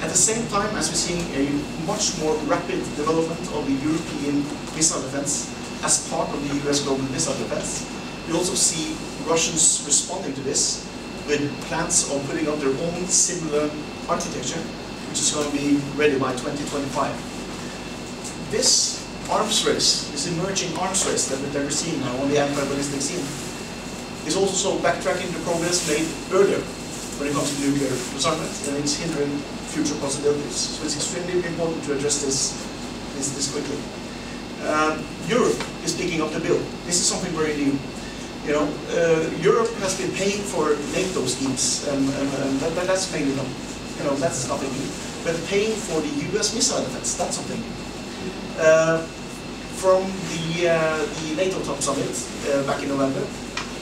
At the same time as we're seeing a much more rapid development of the European missile defense as part of the US global missile defense, we also see Russians responding to this with plans of putting up their own similar architecture, which is going to be ready by 2025. This arms race, this emerging arms race that we're seeing now on the anti-ballistic scene, is also backtracking the progress made earlier when it comes to nuclear disarmament, and it's hindering future possibilities. So it's extremely important to address this quickly. Europe is picking up the bill. This is something very new. You know, Europe has been paying for NATO schemes, and that's mainly not, you know, that's nothing new. But paying for the US missile defense, that's something new. From the NATO top summit back in November,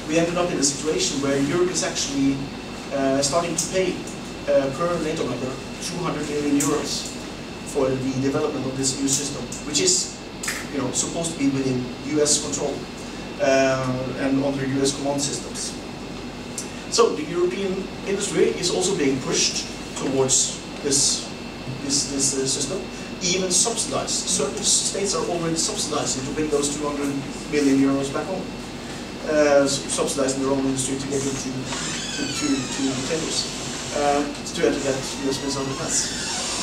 we ended up in a situation where Europe is actually starting to pay per NATO member 200 million euros for the development of this new system, which is, you know, supposed to be within US control and under US command systems. So the European industry is also being pushed towards this system, even subsidized. Certain states are already subsidizing to bring those 200 million euros back home, subsidizing their own industry to get into tenders to enter that US missile defense.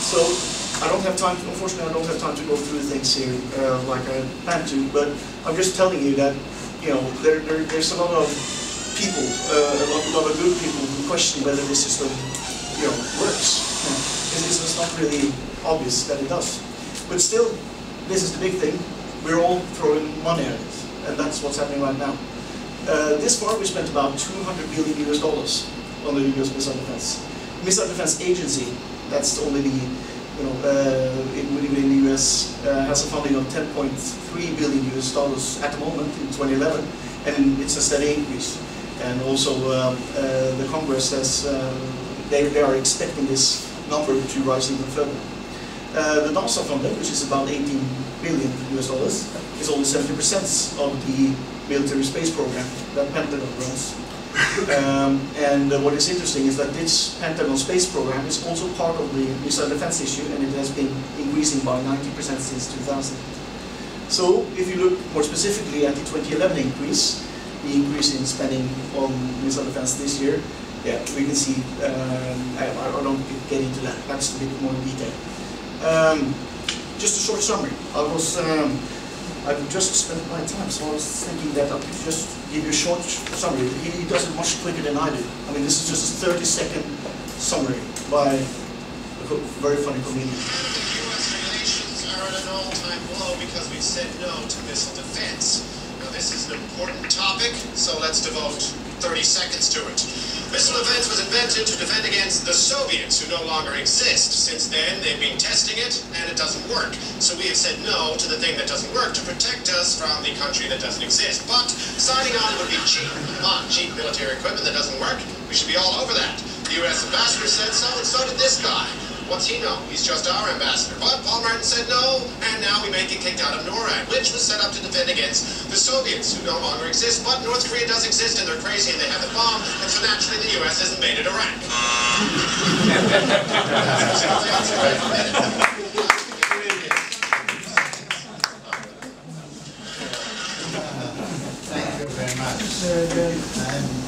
So I don't have time, unfortunately I don't have time to go through things here like I planned to, but I'm just telling you that, you know, there's a lot of people, a lot of good people who question whether this system, you know, works. It's not really obvious that it does. But still, this is the big thing. We're all throwing money at it, and that's what's happening right now. This far, we spent about $200 billion on the US missile defense. Missile Defense Agency, that's only the, you know, within the US, has a funding of $10.3 billion at the moment in 2011, and it's a steady increase. And also, the Congress says they are expecting this number to rise even further. The NASA funding, which is about $18 billion, is only 70% of the military space program that Pentagon runs. And what is interesting is that this Pentagon space program is also part of the missile defense issue, and it has been increasing by 90% since 2000. So if you look more specifically at the 2011 increase, the increase in spending on missile defense this year, yeah, we can see, I don't get into that, that's a bit more in detail. Just a short summary. I've just spent my time, so I was thinking that I could just give you a short summary. He does it much quicker than I do. I mean, this is just a 30-second summary by a very funny comedian. U.S. relations are at an all-time low because we've said no to missile defense. Now, this is an important topic, so let's devote 30 seconds to it. Missile defense was invented to defend against the Soviets, who no longer exist. Since then, they've been testing it, and it doesn't work. So we have said no to the thing that doesn't work to protect us from the country that doesn't exist. But signing on would be cheap. Come on, cheap military equipment that doesn't work. We should be all over that. The U.S. ambassador said so, and so did this guy. What's he know? He's just our ambassador. But Paul Martin said no, and now we may get kicked out of NORAD, which was set up to defend against the Soviets, who no longer exist. But North Korea does exist, and they're crazy, and they have the bomb, and so naturally the U.S. has invaded Iraq. Thank you very much.